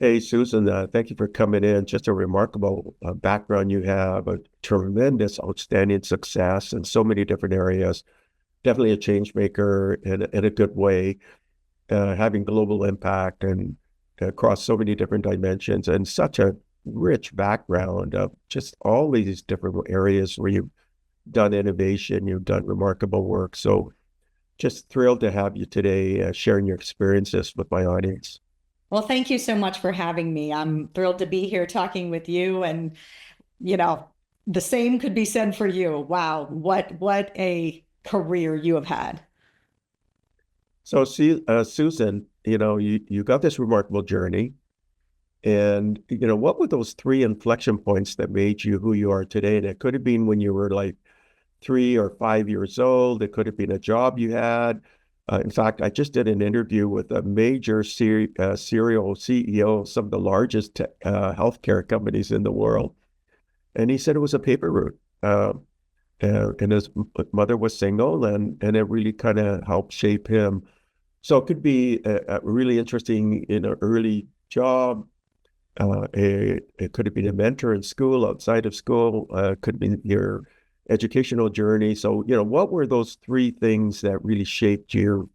Hey, Susan, thank you for coming in. Just a remarkable background you have, a tremendous, outstanding success in so many different areas. Definitely a change maker in a good way, having global impact and across so many different dimensions, and such a rich background of just all these different areas where you've done innovation, you've done remarkable work. So just thrilled to have you today, sharing your experiences with my audience. Well, thank you so much for having me. I'm thrilled to be here talking with you and, you know, the same could be said for you. Wow, what a career you have had. So, see, Susan, you got this remarkable journey, and what were those three inflection points that made you who you are today? And it could have been when you were like 3 or 5 years old. It could have been a job you had. In fact, I just did an interview with a major serial CEO of some of the largest healthcare companies in the world, and he said it was a paper route. And his mother was single, and it really kind of helped shape him. So it could be a really interesting in an early job. It could have been a mentor in school, outside of school. Could be your educational journey. So, what were those three things that really shaped you?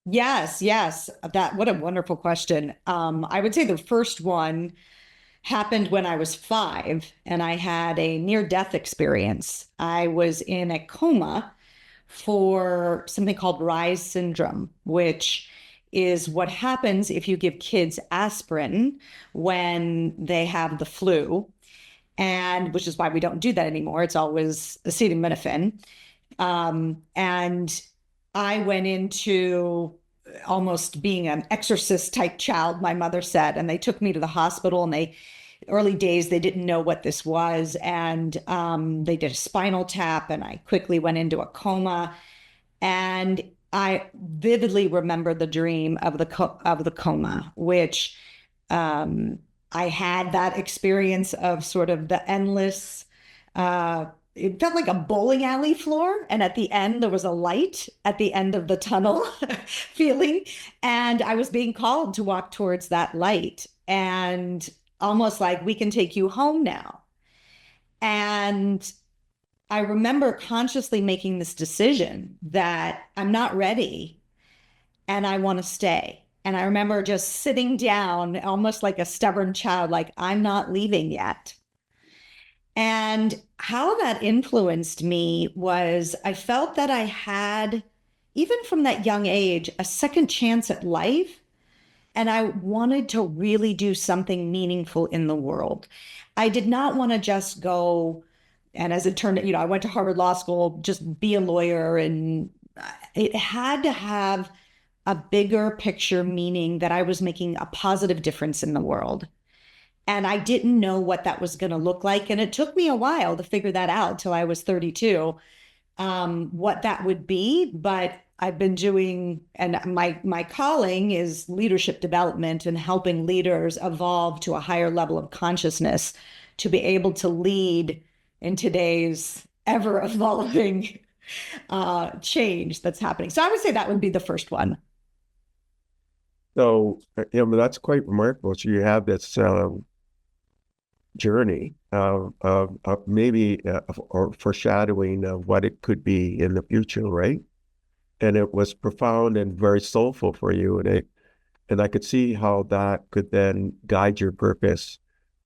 Yes, yes. What a wonderful question. I would say the first one happened when I was 5 and I had a near-death experience. I was in a coma for something called Rise syndrome, which is what happens if you give kids aspirin when they have the flu, and which is why we don't do that anymore. It's always acetaminophen. And I went into almost being an exorcist type child, my mother said, and they took me to the hospital and early days, they didn't know what this was. And they did a spinal tap, and I quickly went into a coma. And I vividly remember the dream of the coma, which um, I had that experience of sort of the endless. It felt like a bowling alley floor, and at the end there was a light at the end of the tunnel feeling, and I was being called to walk towards that light, and almost like we can take you home now. And I remember consciously making this decision that I'm not ready and I want to stay. And I remember just sitting down, almost like a stubborn child, like, I'm not leaving yet. And how that influenced me was I felt that I had, even from that young age, a second chance at life. And I wanted to really do something meaningful in the world. I did not want to just go, and as it turned out, I went to Harvard Law School, just be a lawyer. And it had to have a bigger picture, meaning that I was making a positive difference in the world. And I didn't know what that was going to look like. And it took me a while to figure that out till I was 32, what that would be. But I've been doing, and my calling is leadership development and helping leaders evolve to a higher level of consciousness to be able to lead in today's ever evolving change that's happening. So I would say that would be the first one. So, that's quite remarkable. So you have this journey of maybe or foreshadowing of what it could be in the future, right? And it was profound and very soulful for you, and I could see how that could then guide your purpose,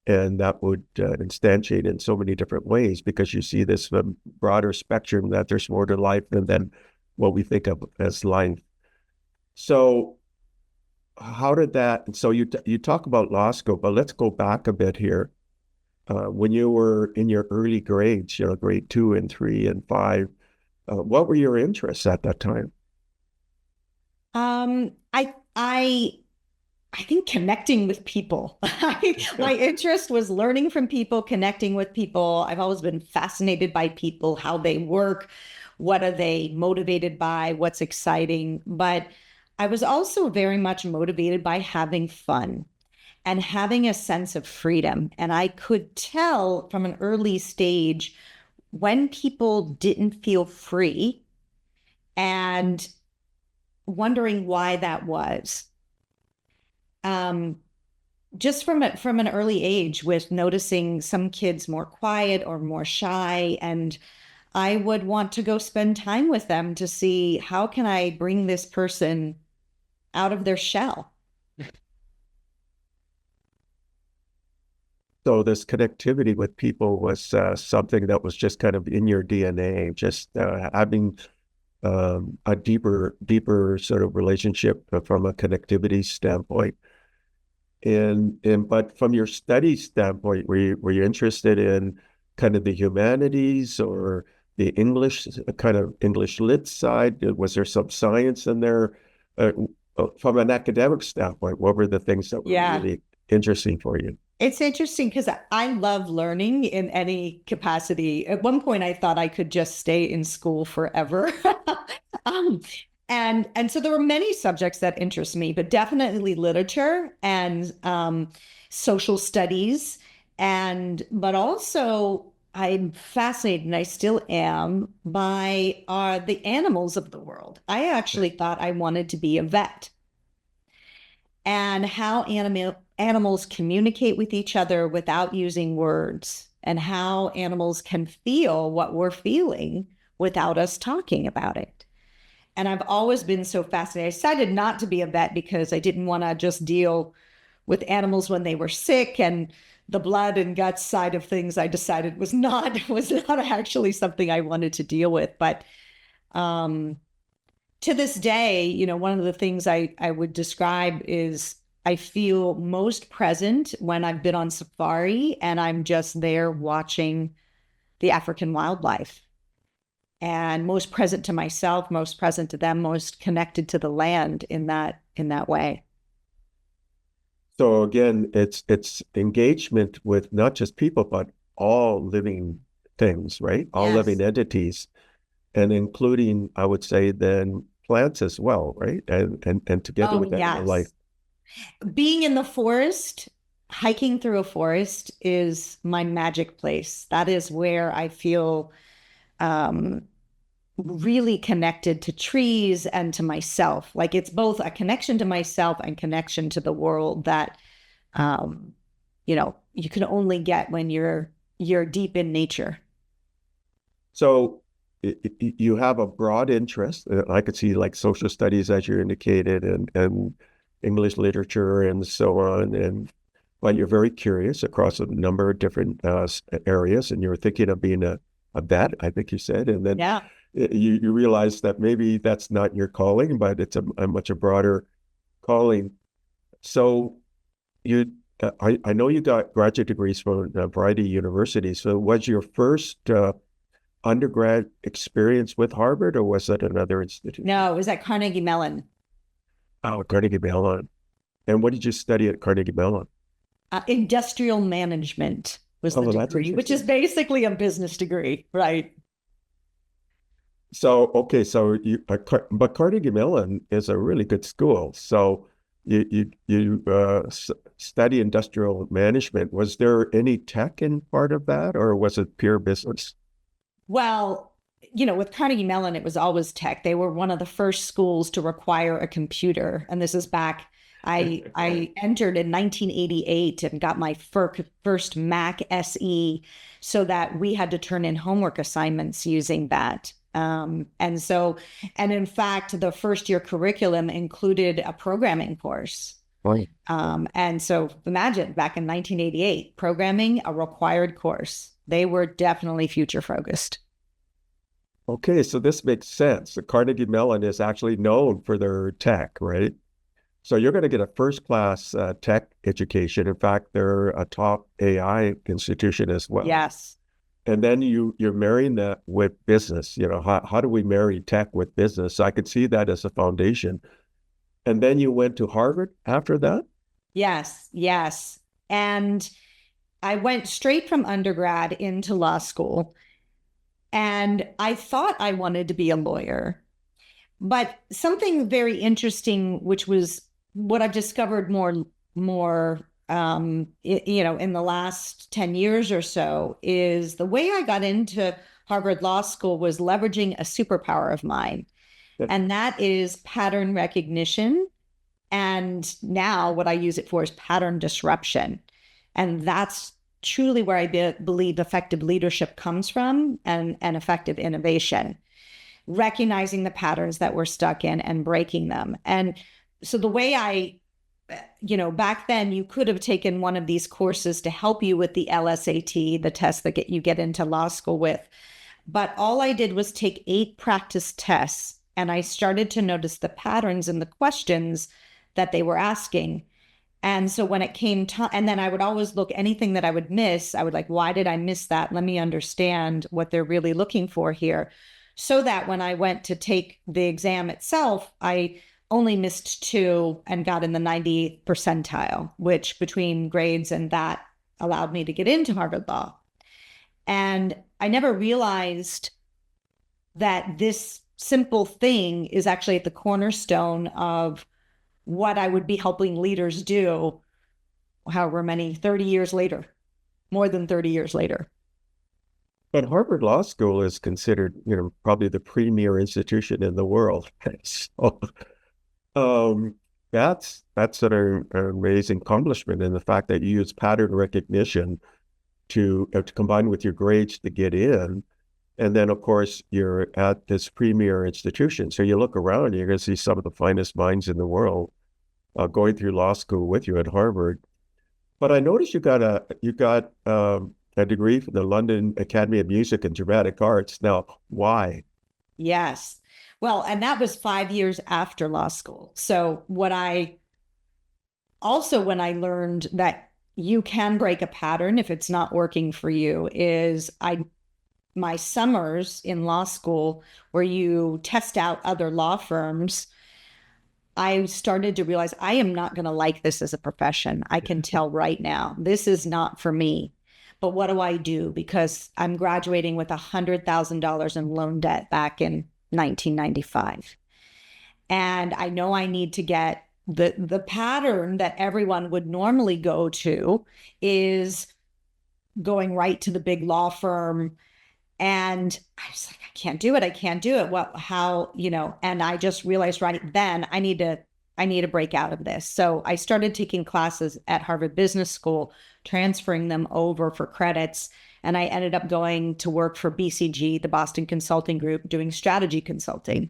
and that would instantiate in so many different ways because you see this broader spectrum that there's more to life than what we think of as life. So how did that? So you talk about law school, but let's go back a bit here. When you were in your early grades, grade 2 and 3 and 5, what were your interests at that time? I think connecting with people. My interest was learning from people, connecting with people. I've always been fascinated by people, how they work, what are they motivated by, what's exciting. But I was also very much motivated by having fun and having a sense of freedom. And I could tell from an early stage when people didn't feel free and wondering why that was. Um, just from an early age, with noticing some kids more quiet or more shy, and I would want to go spend time with them to see how can I bring this person out of their shell. So this connectivity with people was something that was just kind of in your DNA, just having a deeper sort of relationship from a connectivity standpoint. And but from your study standpoint, were you interested in kind of the humanities or the English kind of English lit side? Was there some science in there? Uh, from an academic standpoint, what were the things that were Yeah. really interesting for you? It's interesting because I love learning in any capacity. At one point, I thought I could just stay in school forever. um, and so there were many subjects that interest me, but definitely literature and social studies, and but also I'm fascinated, and I still am, by the animals of the world. I actually thought I wanted to be a vet, and how animals communicate with each other without using words, and how animals can feel what we're feeling without us talking about it. And I've always been so fascinated. I decided not to be a vet because I didn't want to just deal with animals when they were sick, and the blood and guts side of things I decided was not actually something I wanted to deal with. But um to this day, one of the things I would describe is I feel most present when I've been on safari and I'm just there watching the African wildlife, and most present to myself, most present to them, most connected to the land in that way. So again, it's engagement with not just people, but all living things, right? All living Yes. entities, and including, I would say, then plants as well, right? And together Oh, with animal life. yes. Being in the forest, hiking through a forest is my magic place. That is where I feel um, really connected to trees and to myself. Like it's both a connection to myself and connection to the world that um, you can only get when you're deep in nature. So you have a broad interest. I could see like social studies, as you indicated, and English literature and so on. And but you're very curious across a number of different areas, and you're thinking of being a vet, I think you said, and then Yeah. you realize that maybe that's not your calling, but it's a much a broader calling. So you, I know you got graduate degrees from a variety of universities. So was your first undergrad experience with Harvard, or was that another institution? No, it was at Carnegie Mellon. Oh, Carnegie Mellon. And what did you study at Carnegie Mellon? Industrial management was Oh, the well, that's degree, which is interesting. basically a business degree, right? So, okay, so but Carnegie Mellon is a really good school. So you study industrial management. Was there any tech in part of that, or was it pure business? Well, with Carnegie Mellon, it was always tech. They were one of the first schools to require a computer. And this is back, I entered in 1988 and got my first Mac SE, so that we had to turn in homework assignments using that. And in fact, the first year curriculum included a programming course. Right. And so imagine back in 1988, programming, a required course. They were definitely future focused. Okay, so this makes sense. The Carnegie Mellon is actually known for their tech, right? So you're going to get a first class tech education. In fact, they're a top AI institution as well. Yes. And then you're marrying that with business. How do we marry tech with business? So I could see that as a foundation. And then you went to Harvard after that? Yes. Yes. And I went straight from undergrad into law school. And I thought I wanted to be a lawyer. But something very interesting, which was what I've discovered more, in the last 10 years or so, is the way I got into Harvard Law School was leveraging a superpower of mine, and that is pattern recognition And now what I use it for is pattern disruption. And that's truly where I believe effective leadership comes from, and effective innovation, recognizing the patterns that we're stuck in and breaking them. And so the way back then you could have taken one of these courses to help you with the LSAT, the test that you get into law school with. But all I did was take 8 practice tests, and I started to notice the patterns in the questions that they were asking. And so when it came time, and then I would always look, anything that I would miss, I would like, why did I miss that? Let me understand what they're really looking for here. So that when I went to take the exam itself, I only missed 2 and got in the 90th percentile, which between grades and that allowed me to get into Harvard Law. And I never realized that this simple thing is actually at the cornerstone of what I would be helping leaders do, however many, 30 years later, more than 30 years later. But Harvard Law School is considered, probably the premier institution in the world. So that's an amazing accomplishment, and the fact that you use pattern recognition to combine with your grades to get in. And then, of course, you're at this premier institution. So you look around and you're going to see some of the finest minds in the world going through law school with you at Harvard. But I noticed you got a degree from the London Academy of Music and Dramatic Arts. Now, why? Yes. Well, and that was 5 years after law school. So when I learned that you can break a pattern if it's not working for you, is my summers in law school, where you test out other law firms, I started to realize I am not going to like this as a profession. I can tell right now, this is not for me. But what do I do? Because I'm graduating with $100,000 in loan debt back in 1995. And I know I need to get the pattern that everyone would normally go to is going right to the big law firm. And I was like, I can't do it. I can't do it. Well, how, and I just realized right then I need to break out of this. So I started taking classes at Harvard Business School, transferring them over for credits. And I ended up going to work for BCG, the Boston Consulting Group, doing strategy consulting.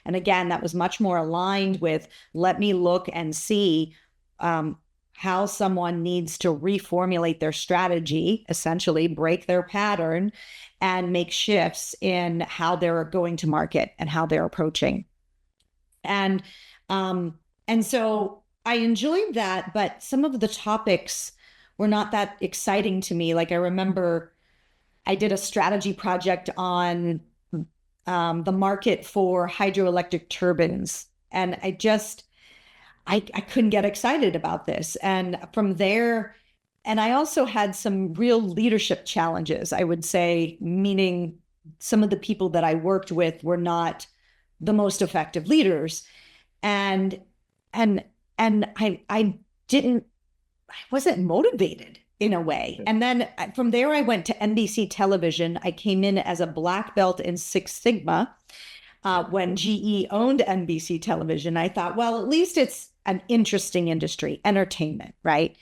And again, that was much more aligned with, let me look and see how someone needs to reformulate their strategy, essentially break their pattern and make shifts in how they're going to market and how they're approaching. And so I enjoyed that, but some of the topics were not that exciting to me. Like I remember I did a strategy project on the market for hydroelectric turbines. And I couldn't get excited about this. And from there, and I also had some real leadership challenges, I would say, meaning some of the people that I worked with were not the most effective leaders. And I wasn't motivated in a way. And then from there, I went to NBC television. I came in as a black belt in Six Sigma. When GE owned NBC television, I thought, well, at least it's an interesting industry, entertainment, right?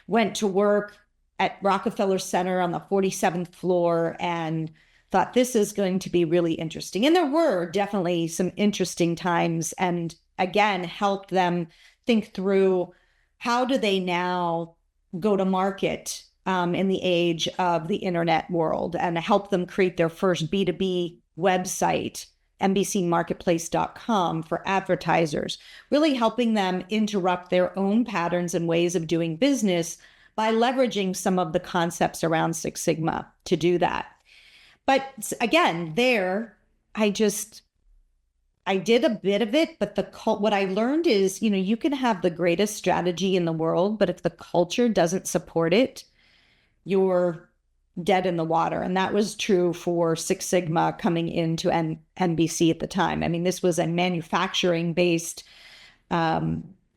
Went to work at Rockefeller Center on the 47th floor and thought this is going to be really interesting. And there were definitely some interesting times, and again, helped them think through how do they now go to market in the age of the internet world, and help them create their first B2B website, NBCmarketplace.com, for advertisers, really helping them interrupt their own patterns and ways of doing business by leveraging some of the concepts around Six Sigma to do that. But again, there, I did a bit of it, but what I learned is, you can have the greatest strategy in the world, but if the culture doesn't support it, you're dead in the water. And that was true for Six Sigma coming into NBC at the time. I mean, this was a manufacturing-based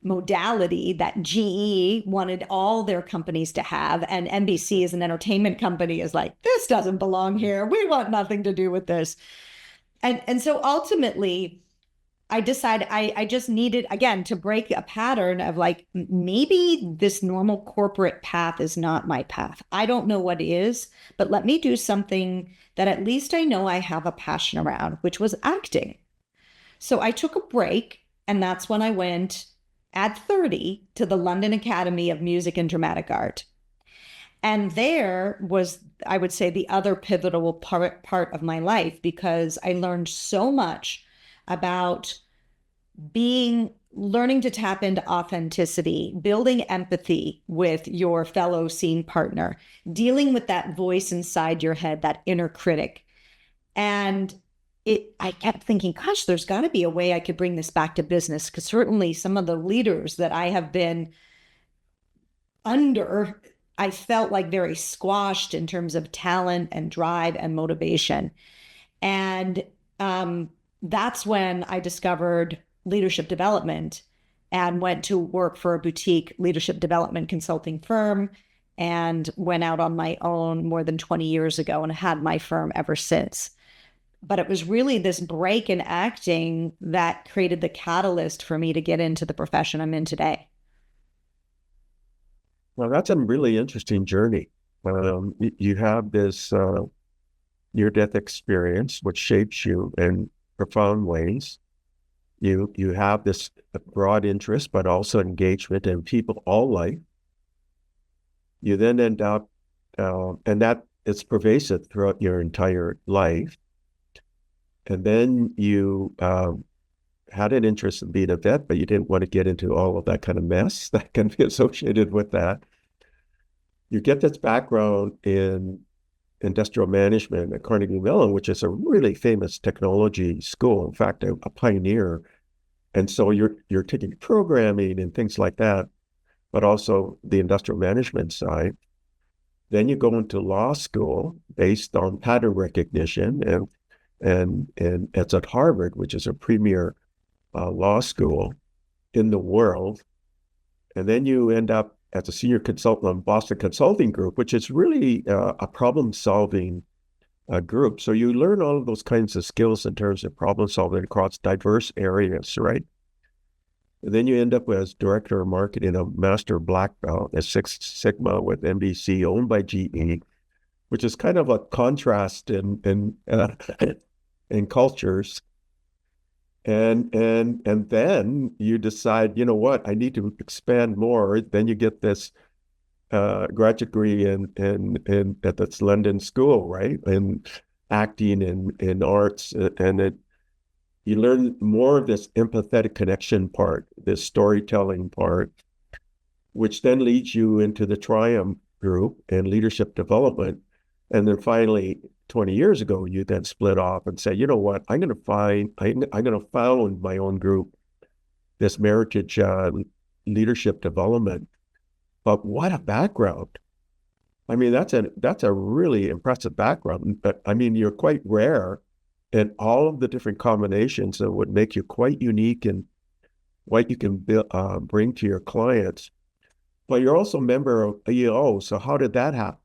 modality that GE wanted all their companies to have. And NBC, as an entertainment company, is like, this doesn't belong here. We want nothing to do with this. And so ultimately, I decided I just needed, again, to break a pattern of like, maybe this normal corporate path is not my path. I don't know what is, but let me do something that at least I know I have a passion around, which was acting. So I took a break, and that's when I went at 30 to the London Academy of Music and Dramatic Art. And there was, I would say, the other pivotal part of my life, because I learned so much about learning to tap into authenticity, building empathy with your fellow scene partner, dealing with that voice inside your head, that inner critic. And I kept thinking, gosh, there's got to be a way I could bring this back to business, because certainly some of the leaders that I have been under, I felt like very squashed in terms of talent and drive and motivation. And that's when I discovered leadership development and went to work for a boutique leadership development consulting firm, and went out on my own more than 20 years ago and had my firm ever since. But it was really this break in acting that created the catalyst for me to get into the profession I'm in today. Well, that's a really interesting journey. You have this near-death experience, which shapes you in profound ways. You have this broad interest, but also engagement in people all life. You then end up, and that it's pervasive throughout your entire life. And then you had an interest in being a vet, but you didn't want to get into all of that kind of mess that can be associated with that. You get this background in industrial management at Carnegie Mellon, which is a really famous technology school, in fact, a pioneer. And so you're taking programming and things like that, but also the industrial management side. Then you go into law school based on pattern recognition, and it's at Harvard, which is a premier law school in the world. And then you end up as a senior consultant on Boston Consulting Group, which is really a problem-solving group. So you learn all of those kinds of skills in terms of problem solving across diverse areas, right? And then you end up as director of marketing, a master black belt at Six Sigma with NBC, owned by GE, which is kind of a contrast in cultures. And then you decide, you know what, I need to expand more. Then you get this graduate degree in at this London school, right? In acting and in arts, and you learn more of this empathetic connection part, this storytelling part, which then leads you into the Triumph group and leadership development. And then finally, 20 years ago, you then split off and say, you know what, I'm going to found my own group, this Meritage Leadership Development. But what a background. I mean, that's a really impressive background. But I mean, you're quite rare in all of the different combinations that would make you quite unique in what you can bring to your clients. But you're also a member of EO. So how did that happen?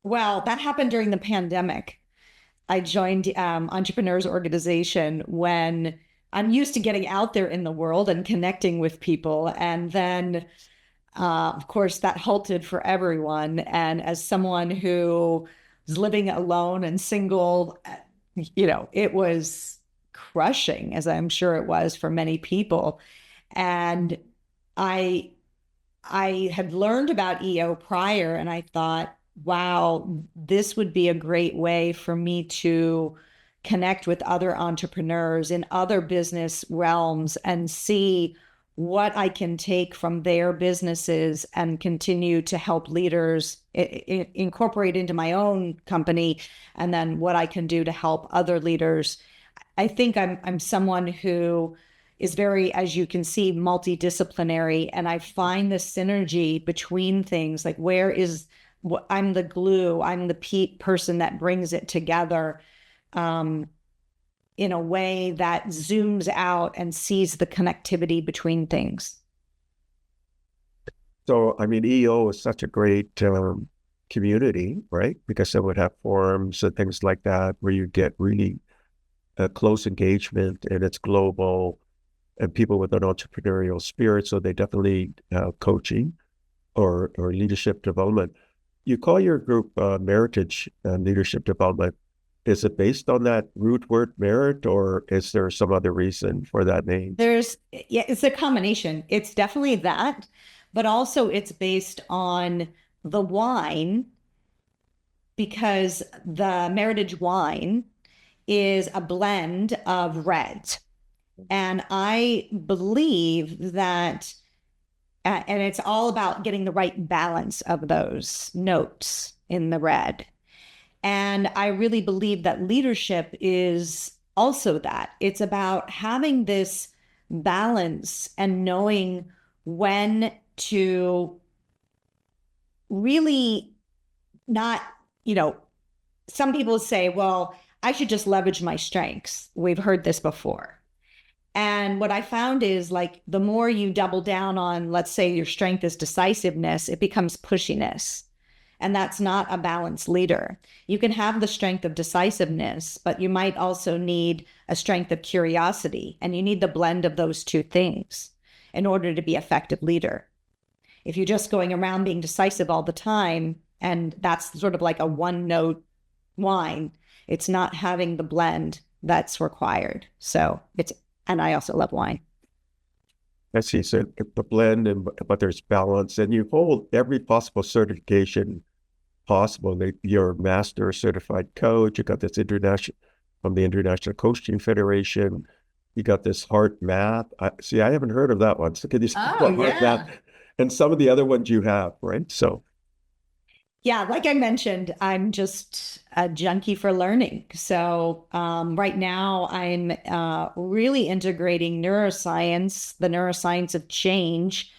Well, that happened during the pandemic. I joined Entrepreneurs Organization when I'm used to getting out there in the world and connecting with people. And then, of course, that halted for everyone. And as someone who was living alone and single, it was crushing, as I'm sure it was for many people. And I I had learned about EO prior, and I thought, wow, this would be a great way for me to connect with other entrepreneurs in other business realms and see what I can take from their businesses and continue to help leaders incorporate into my own company, and then what I can do to help other leaders. I think I'm someone who is very, as you can see, multidisciplinary, and I find the synergy between things. Like, where is I'm the glue, I'm the person that brings it together, in a way that zooms out and sees the connectivity between things. So, I mean, EO is such a great community, right? Because it would have forums and things like that where you get really a close engagement and it's global and people with an entrepreneurial spirit. So they definitely need coaching or leadership development. You call your group Meritage Leadership Development. Is it based on that root word merit, or is there some other reason for that name? Yeah, it's a combination. It's definitely that, but also it's based on the wine because the Meritage wine is a blend of reds. And I believe that, and it's all about getting the right balance of those notes in the red. And I really believe that leadership is also that. It's about having this balance and knowing when to really not, some people say, well, I should just leverage my strengths. We've heard this before. And what I found is like the more you double down on, let's say your strength is decisiveness, it becomes pushiness. And that's not a balanced leader. You can have the strength of decisiveness, but you might also need a strength of curiosity. And you need the blend of those two things in order to be an effective leader. If you're just going around being decisive all the time, and that's sort of like a one note wine, it's not having the blend that's required. And I also love wine. I see. So the blend, but there's balance, and you hold every possible certification possible. You're a master certified coach. You got this international from the International Coaching Federation. You got this heart math. I haven't heard of that one. So can you speak about heart math and some of the other ones you have, right? So. Yeah, like I mentioned, I'm just a junkie for learning. So right now I'm really integrating neuroscience, the neuroscience of change,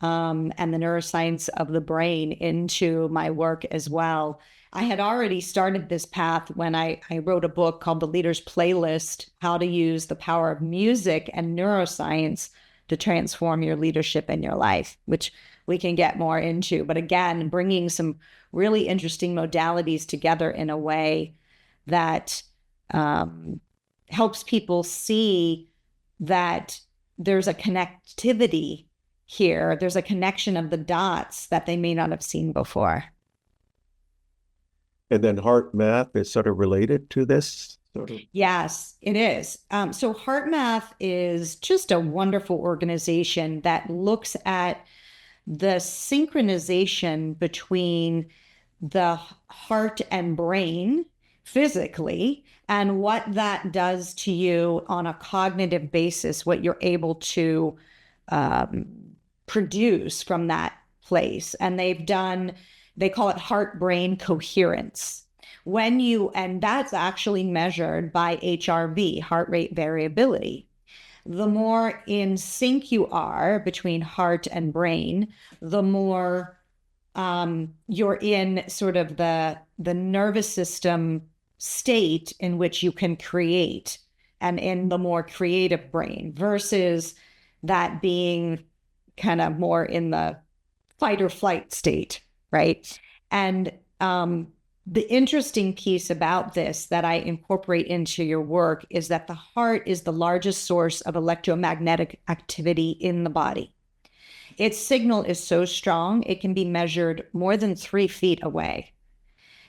and the neuroscience of the brain into my work as well. I had already started this path when I wrote a book called The Leader's Playlist, How to Use the Power of Music and Neuroscience to Transform Your Leadership and Your Life, which we can get more into. But again, bringing some really interesting modalities together in a way that helps people see that there's a connectivity here. There's a connection of the dots that they may not have seen before. And then heart math is sort of related to this? Yes, it is. So Heart Math is just a wonderful organization that looks at the synchronization between the heart and brain physically and what that does to you on a cognitive basis, what you're able to produce from that place. And they call it heart-brain coherence. And that's actually measured by HRV, heart rate variability. The more in sync you are between heart and brain, the more you're in sort of the nervous system state in which you can create, and in the more creative brain versus that being kind of more in the fight or flight state, right? And the interesting piece about this that I incorporate into your work is that the heart is the largest source of electromagnetic activity in the body. Its signal is so strong, it can be measured more than 3 feet away.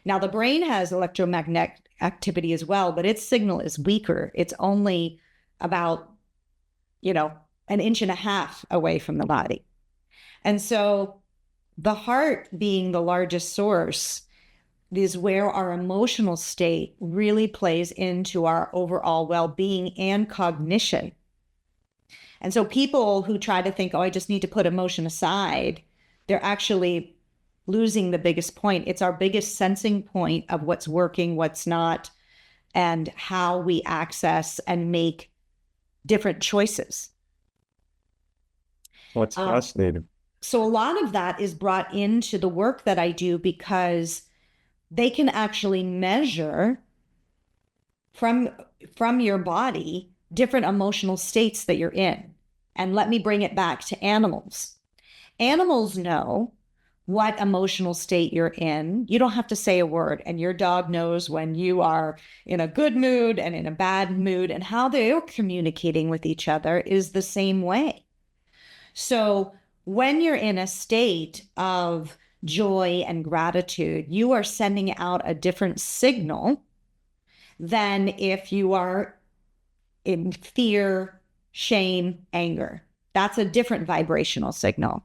Now, the brain has electromagnetic activity as well, but its signal is weaker. It's only about, an inch and a half away from the body. And so the heart being the largest source is where our emotional state really plays into our overall well-being and cognition. And so people who try to think, oh, I just need to put emotion aside, they're actually losing the biggest point. It's our biggest sensing point of what's working, what's not, and how we access and make different choices. What's fascinating. So a lot of that is brought into the work that I do because they can actually measure from your body different emotional states that you're in. And let me bring it back to animals. Animals know what emotional state you're in. You don't have to say a word, and your dog knows when you are in a good mood and in a bad mood, and how they're communicating with each other is the same way. So when you're in a state of joy and gratitude, you are sending out a different signal than if you are in fear, shame, anger. That's a different vibrational signal.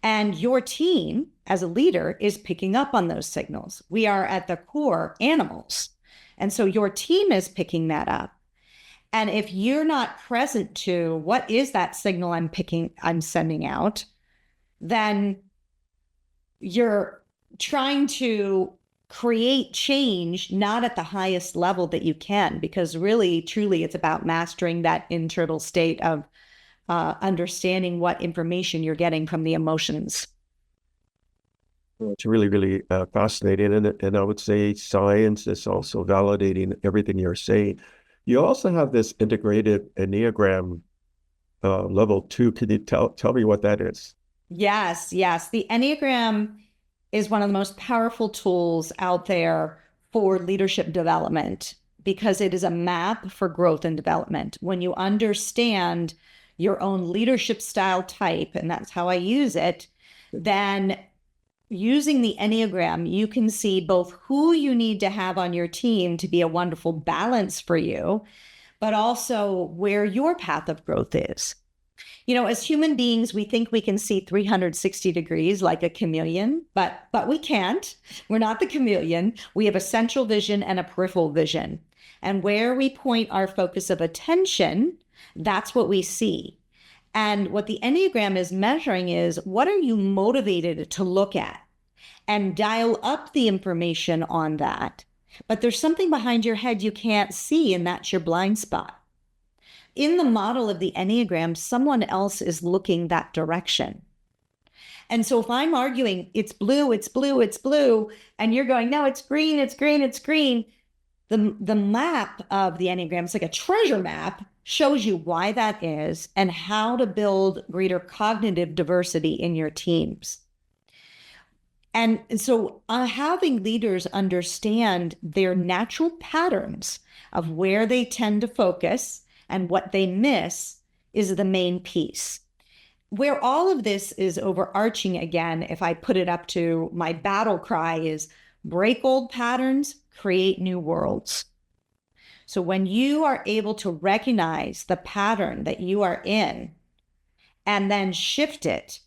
And your team as a leader is picking up on those signals. We are at the core animals. And so your team is picking that up. And if you're not present to what is that signal I'm sending out, then you're trying to create change not at the highest level that you can, because really, truly, it's about mastering that internal state of understanding what information you're getting from the emotions. It's really, really fascinating. And I would say science is also validating everything you're saying. You also have this integrated Enneagram Level Two. Can you tell me what that is? Yes, yes. The Enneagram is one of the most powerful tools out there for leadership development because it is a map for growth and development. When you understand your own leadership style type, and that's how I use it, then using the Enneagram, you can see both who you need to have on your team to be a wonderful balance for you, but also where your path of growth is. As human beings, we think we can see 360 degrees like a chameleon, but we can't. We're not the chameleon. We have a central vision and a peripheral vision. And where we point our focus of attention, that's what we see. And what the Enneagram is measuring is, what are you motivated to look at? And dial up the information on that. But there's something behind your head you can't see, and that's your blind spot. In the model of the Enneagram, someone else is looking that direction. And so if I'm arguing, it's blue, it's blue, it's blue, and you're going, no, it's green, it's green, it's green, the map of the Enneagram, it's like a treasure map, shows you why that is and how to build greater cognitive diversity in your teams. And so having leaders understand their natural patterns of where they tend to focus and what they miss is the main piece. Where all of this is overarching, again, if I put it up to my battle cry, is break old patterns, create new worlds. So when you are able to recognize the pattern that you are in and then shift it,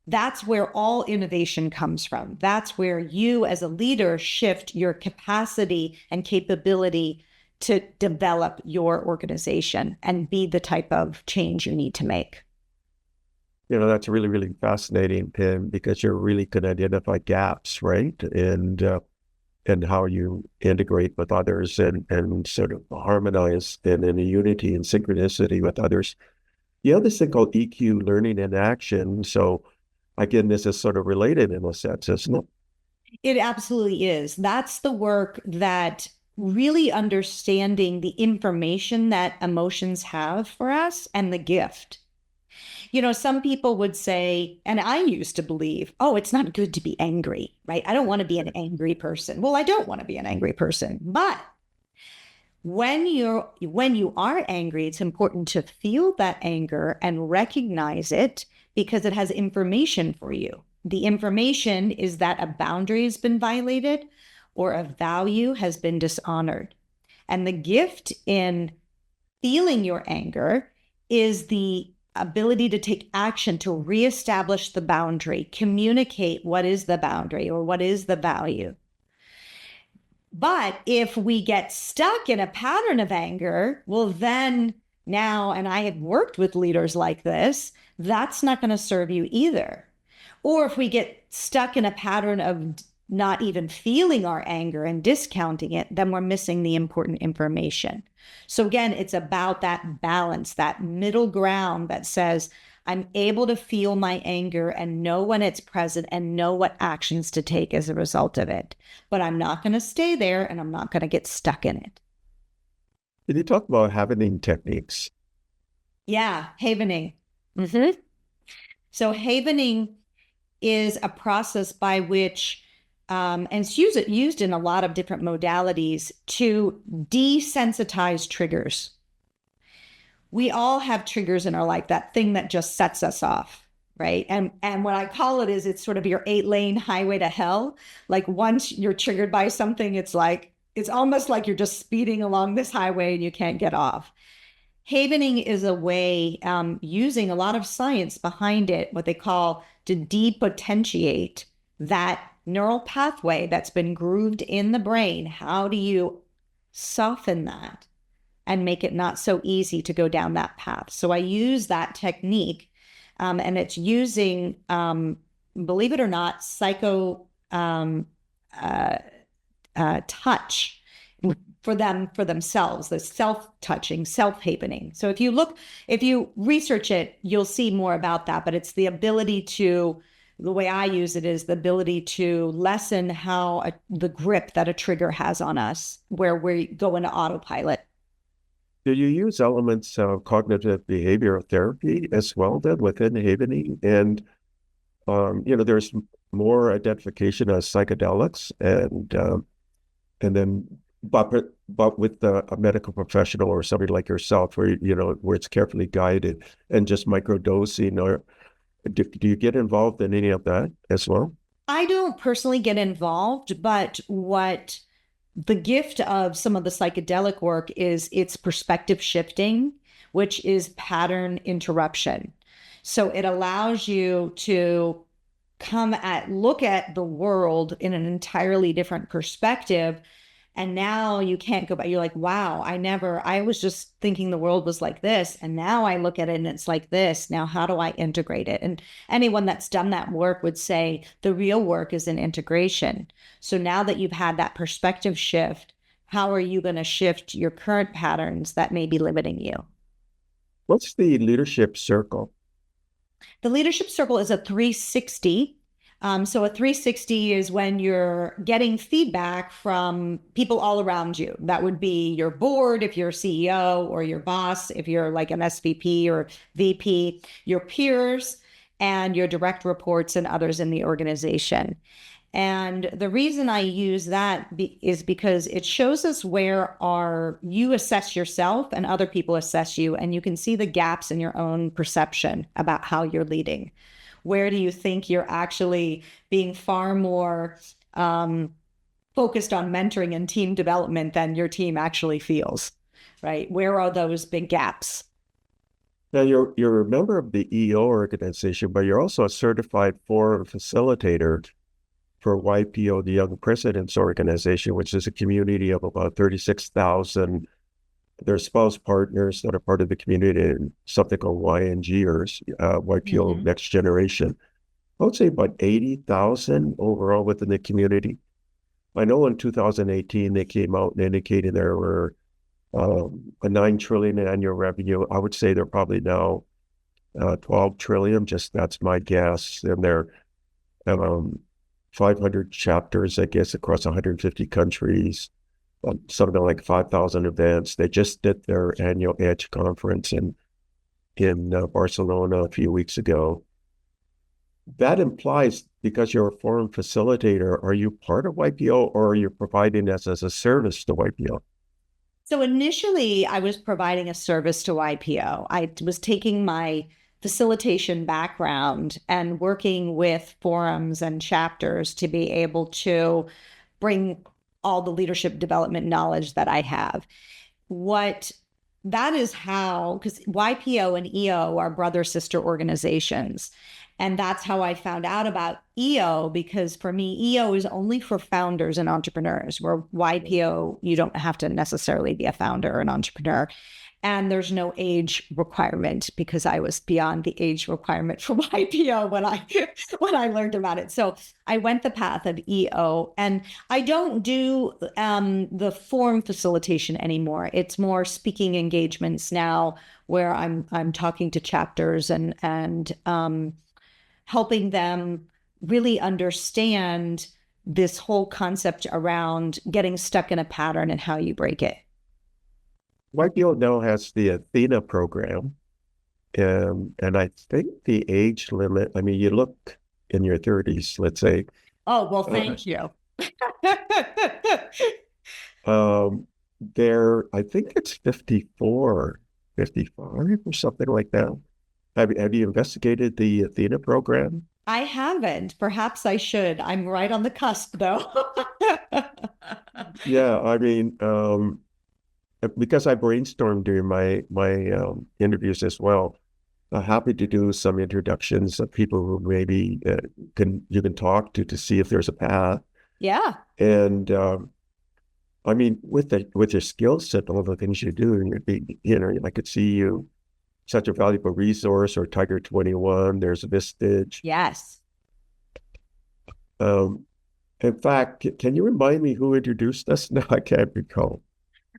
that's where all innovation comes from. That's where you as a leader shift your capacity and capability to develop your organization and be the type of change you need to make. That's really, really fascinating, and because you really can identify gaps, right? And how you integrate with others and sort of harmonize and in a unity and synchronicity with others. You have this thing called EQ, learning and action. So again, this is sort of related in a sense, isn't it? It absolutely is. That's the work that really understanding the information that emotions have for us and the gift. Some people would say, and I used to believe, oh, it's not good to be angry, right? I don't want to be an angry person. Well, I don't want to be an angry person. But when you are angry, it's important to feel that anger and recognize it because it has information for you. The information is that a boundary has been violated or a value has been dishonored. And the gift in feeling your anger is the ability to take action to reestablish the boundary, communicate what is the boundary or what is the value. But if we get stuck in a pattern of anger, well, then now, and I have worked with leaders like this, that's not going to serve you either. Or if we get stuck in a pattern of not even feeling our anger and discounting it, then we're missing the important information. So again, it's about that balance, that middle ground that says, I'm able to feel my anger and know when it's present and know what actions to take as a result of it. But I'm not going to stay there and I'm not going to get stuck in it. Can you talk about havening techniques? Yeah, havening. Mm-hmm. So havening is a process by which, and it's used in a lot of different modalities to desensitize triggers. We all have triggers in our life, that thing that just sets us off, right? And what I call it is, it's sort of your 8-lane highway to hell. Like once you're triggered by something, it's almost like you're just speeding along this highway and you can't get off. Havening is a way, using a lot of science behind it, what they call to depotentiate that neural pathway that's been grooved in the brain. How do you soften that and make it not so easy to go down that path? So I use that technique, and it's using, believe it or not, touch for themselves, the self-touching, self-havening. So if you research it, you'll see more about that. But it's the ability to, the way I use it is the ability to lessen the grip that a trigger has on us, where we go into autopilot. Do you use elements of cognitive behavioral therapy as well then within havening? And there's more identification as psychedelics, and then but with a medical professional or somebody like yourself, where where it's carefully guided and just microdosing, or do you get involved in any of that as well? I don't personally get involved, but what the gift of some of the psychedelic work is its perspective shifting, which is pattern interruption. So it allows you to look at the world in an entirely different perspective. And now you can't go back. You're like, wow, I was just thinking the world was like this. And now I look at it and it's like this. Now, how do I integrate it? And anyone that's done that work would say the real work is in integration. So now that you've had that perspective shift, how are you going to shift your current patterns that may be limiting you? What's the leadership circle? The leadership circle is a 360. So a 360 is when you're getting feedback from people all around you. That would be your board if you're a CEO, or your boss if you're like an SVP or VP, your peers, and your direct reports and others in the organization. And the reason I use that is because it shows us where you assess yourself and other people assess you, and you can see the gaps in your own perception about how you're leading. Where do you think you're actually being far more focused on mentoring and team development than your team actually feels, right? Where are those big gaps? Now, you're a member of the EO organization, but you're also a certified forum facilitator for YPO, the Young Presidents Organization, which is a community of about 36,000. Their spouse partners that are part of the community, and something called YNGers, YPO Next Generation. I would say about 80,000 overall within the community. I know in 2018, they came out and indicated there were a 9 trillion in annual revenue. I would say they're probably now 12 trillion, just that's my guess. And they're 500 chapters, I guess, across 150 countries. Something like 5,000 events. They just did their annual Edge conference in Barcelona a few weeks ago. That implies, because you're a forum facilitator, are you part of YPO, or are you providing this as a service to YPO? So initially, I was providing a service to YPO. I was taking my facilitation background and working with forums and chapters to be able to bring all the leadership development knowledge that I have. That is how, because YPO and EO are brother sister organizations. And that's how I found out about EO, because for me, EO is only for founders and entrepreneurs, where YPO, you don't have to necessarily be a founder or an entrepreneur. And there's no age requirement, because I was beyond the age requirement for YPO when I learned about it. So I went the path of EO, and I don't do the forum facilitation anymore. It's more speaking engagements now, where I'm talking to chapters and helping them really understand this whole concept around getting stuck in a pattern and how you break it. YPO now has the Athena program, and I think the age limit, I mean, you look in your 30s, let's say. Oh, well, thank you. I think it's 54, 55 or something like that. Have you investigated the Athena program? I haven't. Perhaps I should. I'm right on the cusp, though. Yeah, I mean, because I brainstormed during my interviews as well. I'm happy to do some introductions of people who maybe you can talk to see if there's a path. Yeah. And I mean, with your skill set, all the things you do, and I could see you such a valuable resource. Or Tiger 21. There's Vistage. Yes. In fact, can you remind me who introduced us? No, I can't recall.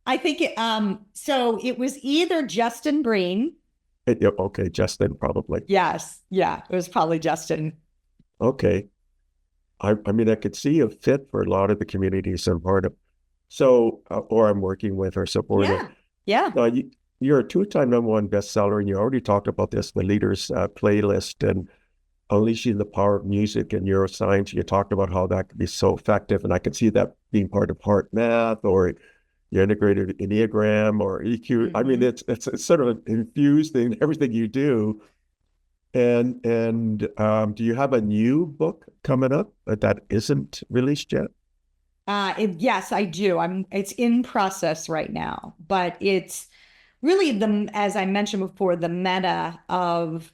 I think so it was either Justin Breen. Yeah, okay, Justin, probably. Yes. Yeah, it was probably Justin. Okay. I mean, I could see a fit for a lot of the communities I'm part of. So, or I'm working with or supporting. Yeah. Now, you're a two-time #1 bestseller, and you already talked about this, the Leaders Playlist and Unleashing the Power of Music and Neuroscience. You talked about how that could be so effective, and I could see that being part of Heart Math or your integrated Enneagram or EQ. I mean, it's sort of infused in everything you do. And do you have a new book coming up that isn't released yet? Yes, I do. It's in process right now, but it's really as I mentioned before, the meta of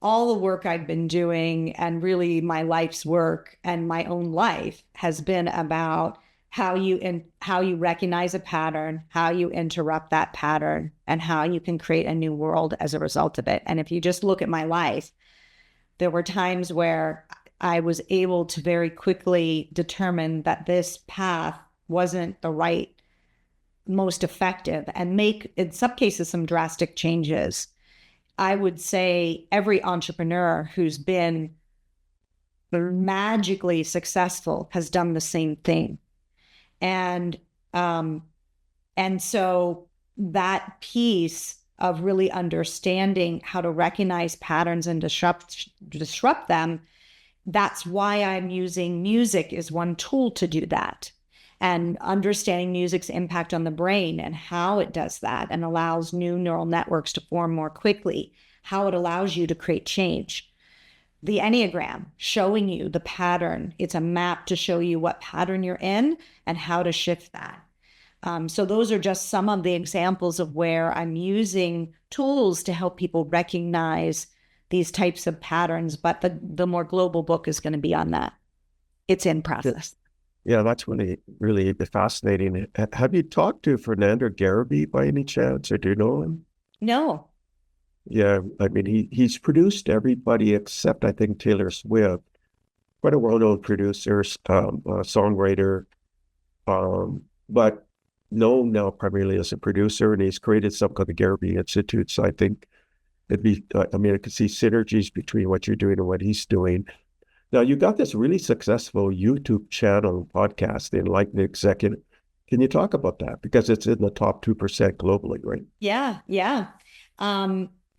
all the work I've been doing and really my life's work and my own life has been about how you recognize a pattern, how you interrupt that pattern, and how you can create a new world as a result of it. And if you just look at my life, there were times where I was able to very quickly determine that this path wasn't the right, most effective, and make, in some cases, some drastic changes. I would say every entrepreneur who's been magically successful has done the same thing. And so that piece of really understanding how to recognize patterns and disrupt them, that's why I'm using music as one tool to do that. And understanding music's impact on the brain and how it does that and allows new neural networks to form more quickly, how it allows you to create change. The Enneagram, showing you the pattern. It's a map to show you what pattern you're in and how to shift that. So those are just some of the examples of where I'm using tools to help people recognize these types of patterns, but the more global book is going to be on that. It's in process. Yeah, that's really fascinating. Have you talked to Fernando Garg by any chance, or do you know him? No. Yeah, I mean, he's produced everybody except, I think, Taylor Swift. Quite a well-known producer, songwriter, but known now primarily as a producer, and he's created something called the Garg Institute. So I think I could see synergies between what you're doing and what he's doing. Now, you got this really successful YouTube channel podcast, The Enlightened Executive. Can you talk about that? Because it's in the top 2% globally, right? Yeah.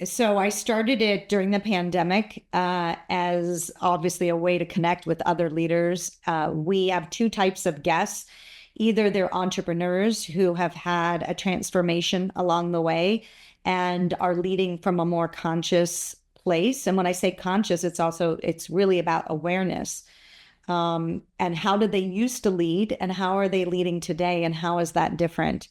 So I started it during the pandemic as obviously a way to connect with other leaders. We have two types of guests. Either they're entrepreneurs who have had a transformation along the way and are leading from a more conscious place. And when I say conscious, it's really about awareness. And how did they used to lead and how are they leading today and how is that different?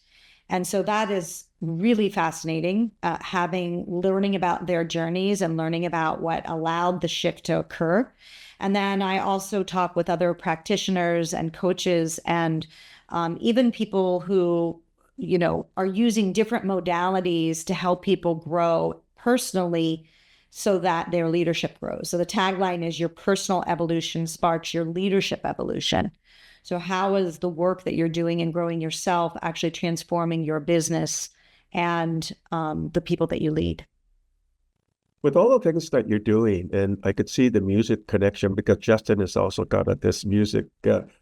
And so that is really fascinating, learning about their journeys and learning about what allowed the shift to occur. And then I also talk with other practitioners and coaches and even people who, are using different modalities to help people grow personally so that their leadership grows. So the tagline is your personal evolution sparks your leadership evolution. So how is the work that you're doing and growing yourself actually transforming your business and the people that you lead? With all the things that you're doing, and I could see the music connection because Justin has also got this music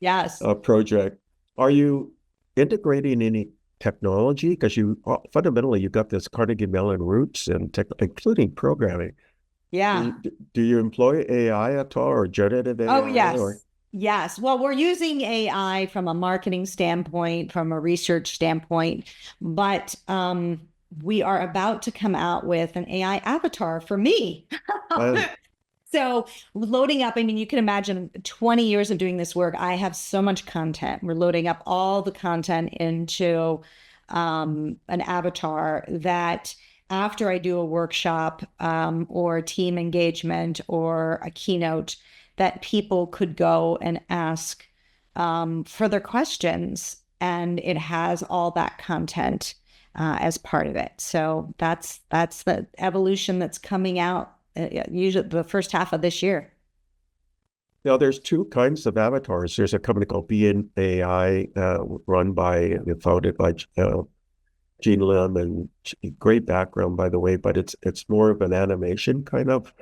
Yes. project. Are you integrating any technology? Because fundamentally, you got this Carnegie Mellon roots and including programming. Yeah. Do you employ AI at all, or generative Oh, AI, or? yes. Yes. Well, we're using AI from a marketing standpoint, from a research standpoint, but we are about to come out with an AI avatar for me. Well, So loading up, I mean, you can imagine 20 years of doing this work. I have so much content. We're loading up all the content into an avatar that after I do a workshop or team engagement or a keynote, that people could go and ask further questions. And it has all that content as part of it. So that's the evolution that's coming out usually the first half of this year. now, there's two kinds of avatars. There's a company called Being AI, run by, founded by Gene Lim, and great background, by the way, but it's more of an animation kind of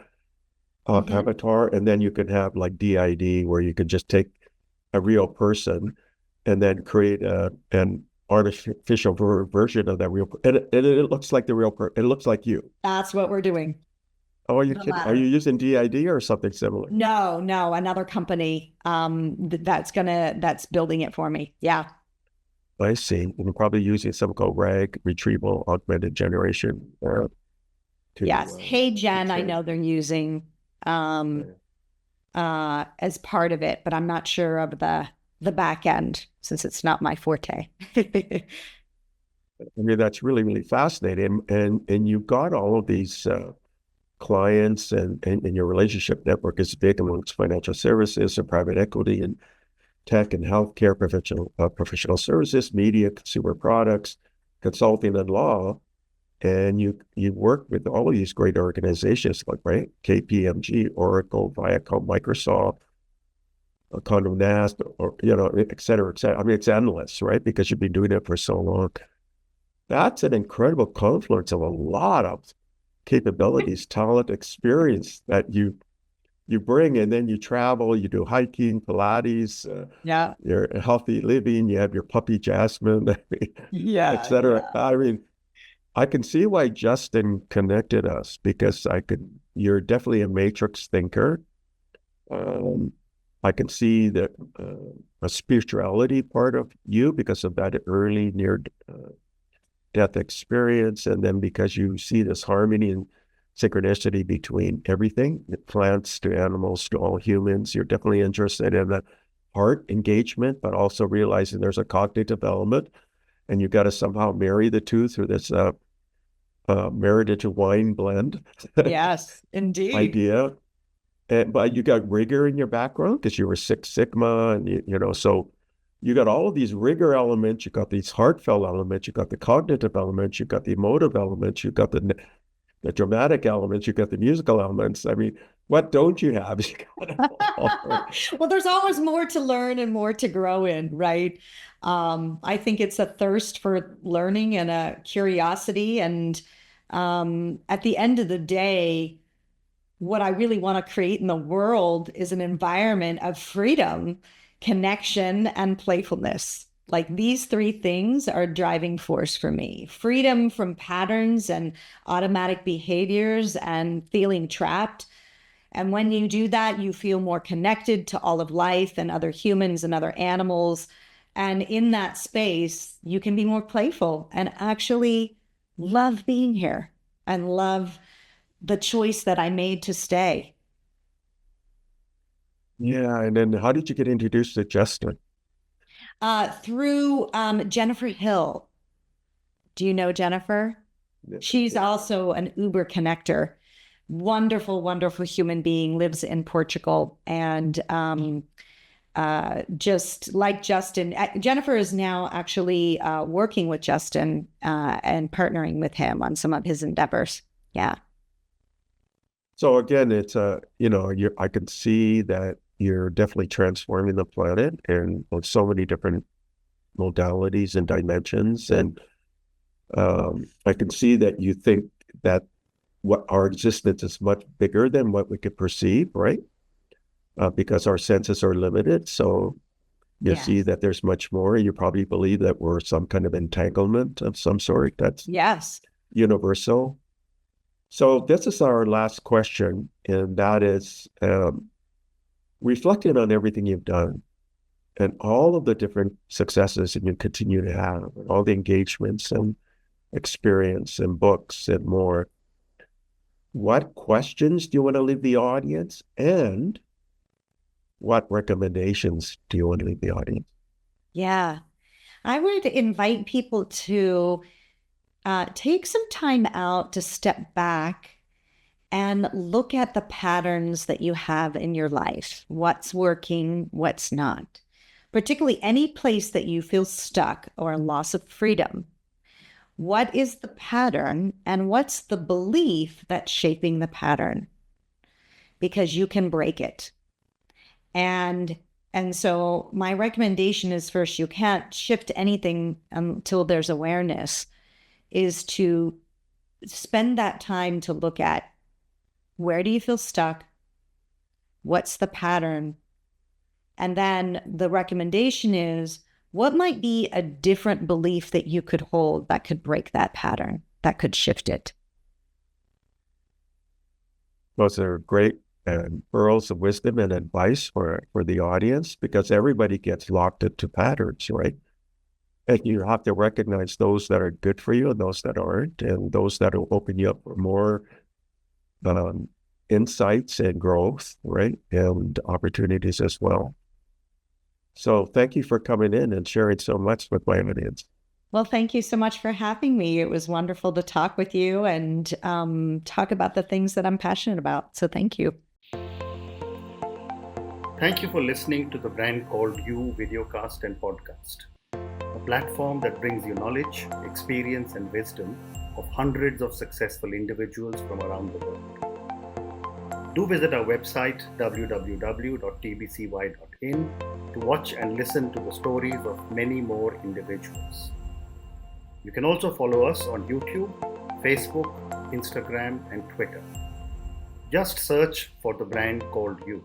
avatar. And then you can have like DID, where you could just take a real person and then create an artificial version of that real person. And it looks like the real person. It looks like you. That's what we're doing. Oh, are you The kidding? Are you latter. using DID or something similar? No, no, another company that's building it for me. Yeah. I see. You're probably using something called RAG, retrieval augmented generation, Yes. Hey to Jen, I train. know they're using um as part of it, but I'm not sure of the back end since it's not my forte. I mean, that's really, really fascinating. And you've got all of these clients, and your relationship network is big amongst financial services and private equity and tech and healthcare, professional services, media, consumer products, consulting, and law. And you work with all of these great organizations like, right, KPMG, Oracle, Viacom, Microsoft, Condé Nast, or, et cetera, et cetera. I mean, it's endless, right? Because you've been doing it for so long. That's an incredible confluence of a lot of capabilities, talent, experience that you bring, and then you travel, you do hiking, Pilates, Yeah. your healthy living, you have your puppy Jasmine, et Yeah, cetera. yeah. I mean, I can see why Justin connected us, because you're definitely a matrix thinker. Um, I can see that a spirituality part of you because of that early near death experience. And then because you see this harmony and synchronicity between everything, plants to animals to all humans, you're definitely interested in that heart engagement, but also realizing there's a cognitive element, and you got to somehow marry the two through this Meritage wine blend Yes, indeed. idea. But you got rigor in your background because you were Six Sigma, and so you got all of these rigor elements, you got these heartfelt elements, you got the cognitive elements, you got the emotive elements, you got the dramatic elements, you got the musical elements. I mean, what don't you have? You got it all. Well, there's always more to learn and more to grow in, right? I think it's a thirst for learning and a curiosity. And at the end of the day, what I really want to create in the world is an environment of freedom, connection, and playfulness. Like these three things are a driving force for me. Freedom from patterns and automatic behaviors and feeling trapped. And when you do that, you feel more connected to all of life and other humans and other animals. And in that space, you can be more playful and actually love being here and love the choice that I made to stay. Yeah, and then how did you get introduced to Justin? Through Jennifer Hill. Do you know Jennifer? She's also an Uber connector. Wonderful, wonderful human being, lives in Portugal. And just like Justin, Jennifer is now actually working with Justin and partnering with him on some of his endeavors. Yeah. So again, it's I can see that you're definitely transforming the planet, and on so many different modalities and dimensions. And I can see that you think that what our existence is much bigger than what we could perceive, right? Because our senses are limited. So you see Yes. that there's much more. You probably believe that we're some kind of entanglement of some sort that's Yes. universal. So this is our last question, and that is reflecting on everything you've done and all of the different successes that you continue to have, and all the engagements and experience and books and more. What questions do you want to leave the audience, and what recommendations do you want to leave the audience? Yeah, I would invite people to take some time out to step back and look at the patterns that you have in your life. What's working, what's not. Particularly any place that you feel stuck or a loss of freedom. What is the pattern and what's the belief that's shaping the pattern? Because you can break it. And so my recommendation is, first, you can't shift anything until there's awareness, is to spend that time to look at, where do you feel stuck? What's the pattern? And then the recommendation is, what might be a different belief that you could hold that could break that pattern, that could shift it? Those are great pearls of wisdom and advice for the audience, because everybody gets locked into patterns, right? And you have to recognize those that are good for you and those that aren't, and those that will open you up for more insights and growth, right? And opportunities as well. So thank you for coming in and sharing so much with my audience. Well, thank you so much for having me. It was wonderful to talk with you and talk about the things that I'm passionate about. So thank you. Thank you for listening to the Brand Called You videocast and podcast, a platform that brings you knowledge, experience, and wisdom of hundreds of successful individuals from around the world. Do visit our website www.tbcy.in to watch and listen to the stories of many more individuals. You can also follow us on YouTube, Facebook, Instagram, and Twitter. Just search for the Brand Called You.